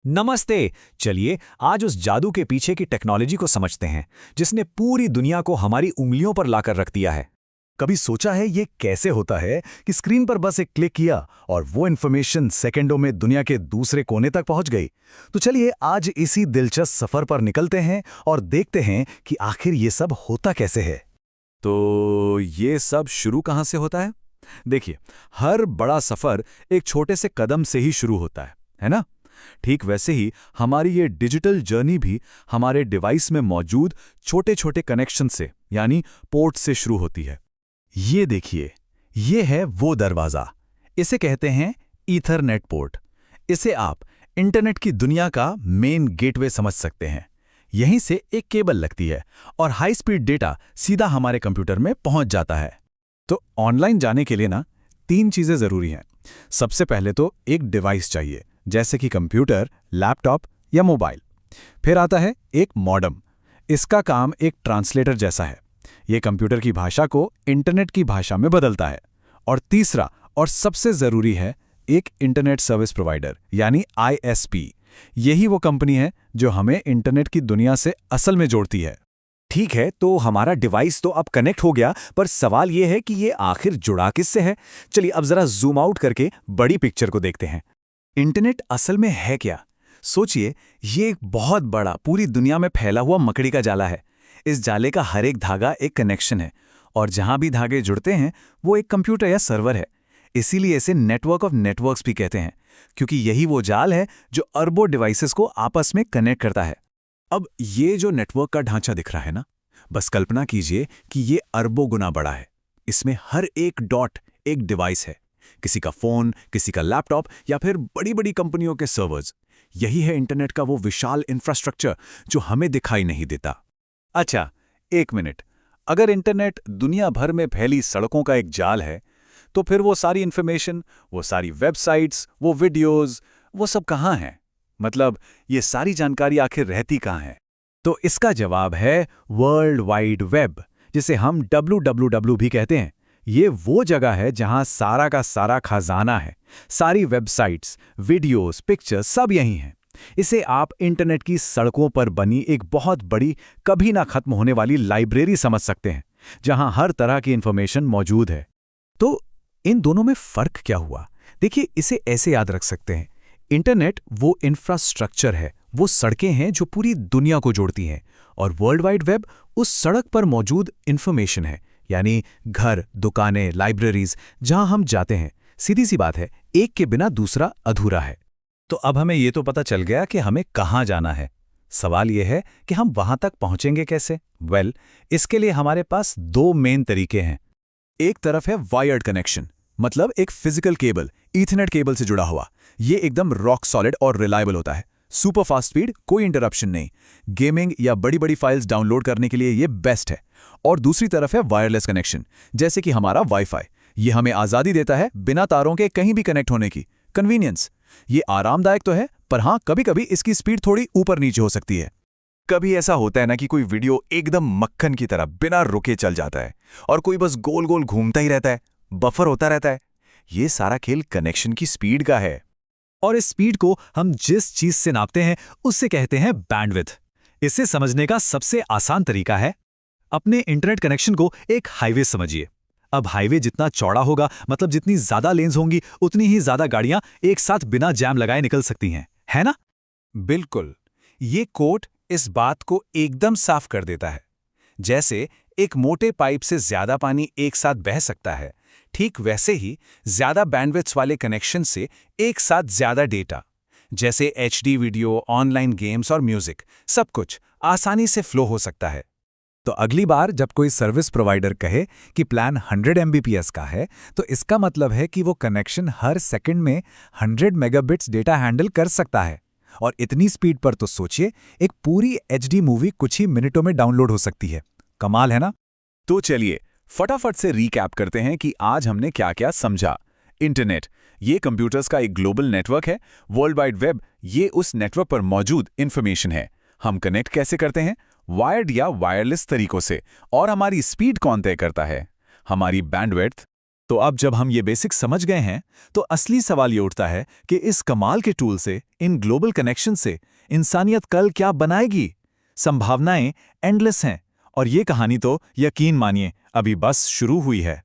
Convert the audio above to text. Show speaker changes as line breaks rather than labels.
नमस्ते। चलिए आज उस जादू के पीछे की टेक्नोलॉजी को समझते हैं जिसने पूरी दुनिया को हमारी उंगलियों पर लाकर रख दिया है। कभी सोचा है ये कैसे होता है कि स्क्रीन पर बस एक क्लिक किया और वो इन्फॉर्मेशन सेकंडों में दुनिया के दूसरे कोने तक पहुंच गई। तो चलिए आज इसी दिलचस्प सफर पर निकलते हैं और देखते हैं कि आखिर ये सब होता कैसे है।
तो ये सब शुरू कहाँ से होता है? देखिए, हर बड़ा सफर एक छोटे से कदम से ही शुरू होता है ना? ठीक वैसे ही हमारी ये डिजिटल जर्नी भी हमारे डिवाइस में मौजूद छोटे-छोटे कनेक्शन से यानी पोर्ट से शुरू होती है।
ये देखिए, ये है वो दरवाजा। इसे कहते हैं ईथरनेट पोर्ट। इसे आप इंटरनेट की दुनिया का मेन गेटवे समझ सकते हैं। यहीं से एक केबल लगती है और हाई स्पीड डेटा सीधा हमारे कंप्यूटर में पहुंच जाता है। तो ऑनलाइन जाने के लिए ना 3 चीजें जरूरी हैं। सबसे पहले तो एक डिवाइस चाहिए, जैसे कि कंप्यूटर, लैपटॉप या मोबाइल। फिर आता है एक मॉडेम। इसका काम एक ट्रांसलेटर जैसा है। ये कंप्यूटर की भाषा को इंटरनेट की भाषा में बदलता है। और तीसरा और सबसे ज़रूरी है एक इंटरनेट सर्विस प्रोवाइडर यानी आईएसपी। यही वो कंपनी है जो हमें इंटरनेट की दुनिया से असल में जोड़ती है।
ठीक है, तो हमारा डिवाइस तो अब कनेक्ट हो गया, पर सवाल यह है कि ये आखिर जुड़ा किससे है। चलिए अब जरा जूम आउट करके बड़ी पिक्चर को देखते हैं। इंटरनेट असल में है क्या? सोचिए, ये एक बहुत बड़ा पूरी दुनिया में फैला हुआ मकड़ी का जाला है। इस जाले का हर एक धागा एक कनेक्शन है और जहां भी धागे जुड़ते हैं वो एक कंप्यूटर या सर्वर है। इसीलिए इसे नेटवर्क ऑफ नेटवर्क्स भी कहते हैं, क्योंकि यही वो जाल है जो अरबों डिवाइसेस को आपस में कनेक्ट करता है। अब ये जो नेटवर्क का ढांचा दिख रहा है ना, बस कल्पना कीजिए कि ये अरबों गुना बड़ा है। इसमें हर एक डॉट एक डिवाइस है, किसी का फोन, किसी का लैपटॉप या फिर बड़ी बड़ी कंपनियों के सर्वर्स। यही है इंटरनेट का वो विशाल इंफ्रास्ट्रक्चर जो हमें दिखाई नहीं देता।
अच्छा, एक मिनट। अगर इंटरनेट दुनिया भर में फैली सड़कों का एक जाल है, तो फिर वो सारी इंफॉर्मेशन, वो सारी वेबसाइट्स, वो वीडियोस, वो सब कहाँ हैं? मतलब ये सारी जानकारी आखिर रहती कहाँ है?
तो इसका जवाब है वर्ल्ड वाइड वेब, जिसे हम WWW भी कहते हैं। ये वो जगह है जहां सारा का सारा खजाना है। सारी वेबसाइट्स, वीडियोस, पिक्चर्स सब यहीं हैं। इसे आप इंटरनेट की सड़कों पर बनी एक बहुत बड़ी, कभी ना खत्म होने वाली लाइब्रेरी समझ सकते हैं, जहां हर तरह की इंफॉर्मेशन मौजूद है। तो इन दोनों में फर्क क्या हुआ? देखिए, इसे ऐसे याद रख सकते हैं। इंटरनेट वो इंफ्रास्ट्रक्चर है, वो सड़कें हैं जो पूरी दुनिया को जोड़ती हैं, और वर्ल्ड वाइड वेब उस सड़क पर मौजूद इंफॉर्मेशन है, यानी घर, दुकानें, लाइब्रेरीज, जहां हम जाते हैं। सीधी सी बात है, एक के बिना दूसरा अधूरा है।
तो अब हमें ये तो पता चल गया कि हमें कहाँ जाना है। सवाल यह है कि हम वहां तक पहुंचेंगे कैसे? इसके लिए हमारे पास 2 मेन तरीके हैं।
एक तरफ है वायर्ड कनेक्शन, मतलब एक फिजिकल केबल, ईथरनेट केबल से जुड़ा हुआ। ये एकदम रॉक सॉलिड और रिलायबल होता है। सुपर फास्ट स्पीड, कोई इंटरप्शन नहीं। गेमिंग या बड़ी बड़ी फाइल्स डाउनलोड करने के लिए ये बेस्ट है। और दूसरी तरफ है वायरलेस कनेक्शन, जैसे कि हमारा वाईफाई। ये हमें आज़ादी देता है बिना तारों के कहीं भी कनेक्ट होने की। कन्वीनियंस। ये आरामदायक तो है, पर हाँ, कभी कभी इसकी स्पीड थोड़ी ऊपर नीचे हो सकती है। कभी ऐसा होता है ना कि कोई वीडियो एकदम मक्खन की तरह बिना रुके चल जाता है और कोई बस गोल गोल घूमता ही रहता है, बफर होता रहता है। ये सारा खेल कनेक्शन की स्पीड का है।
और इस स्पीड को हम जिस चीज से नापते हैं उससे कहते हैं बैंडविड्थ। इसे समझने का सबसे आसान तरीका है, अपने इंटरनेट कनेक्शन को एक हाईवे समझिए। अब हाईवे जितना चौड़ा होगा, मतलब जितनी ज्यादा लेन्स होंगी, उतनी ही ज्यादा गाड़ियां एक साथ बिना जैम लगाए निकल सकती हैं, है ना?
बिल्कुल। ये कोट इस बात को एकदम साफ कर देता है। जैसे एक मोटे पाइप से ज्यादा पानी एक साथ बह सकता है, ठीक वैसे ही ज्यादा बैंडविड्थ वाले कनेक्शन से एक साथ ज्यादा डेटा, जैसे HD वीडियो, ऑनलाइन गेम्स और म्यूजिक, सब कुछ आसानी से फ्लो हो सकता है।
तो अगली बार जब कोई सर्विस प्रोवाइडर कहे कि प्लान 100 MBPS का है, तो इसका मतलब है कि वो कनेक्शन हर सेकंड में 100 मेगाबिट्स डेटा हैंडल कर सकता है। और इतनी स्पीड पर तो सोचिए, एक पूरी HD मूवी कुछ ही मिनटों में डाउनलोड हो सकती है। कमाल है ना?
तो चलिए फटाफट से रीकैप करते हैं कि आज हमने क्या क्या समझा। इंटरनेट ये कंप्यूटर्स का एक ग्लोबल नेटवर्क है। वर्ल्ड वाइड वेब ये उस नेटवर्क पर मौजूद इंफॉर्मेशन है। हम कनेक्ट कैसे करते हैं? वायर्ड या वायरलेस तरीकों से। और हमारी स्पीड कौन तय करता है? हमारी बैंडविड्थ। तो अब जब हम ये बेसिक समझ गए हैं तो असली सवाल ये उठता है कि इस कमाल के टूल से, इन ग्लोबल कनेक्शन से इंसानियत कल क्या बनाएगी। संभावनाएं एंडलेस हैं और ये कहानी तो यकीन मानिए अभी बस शुरू हुई है।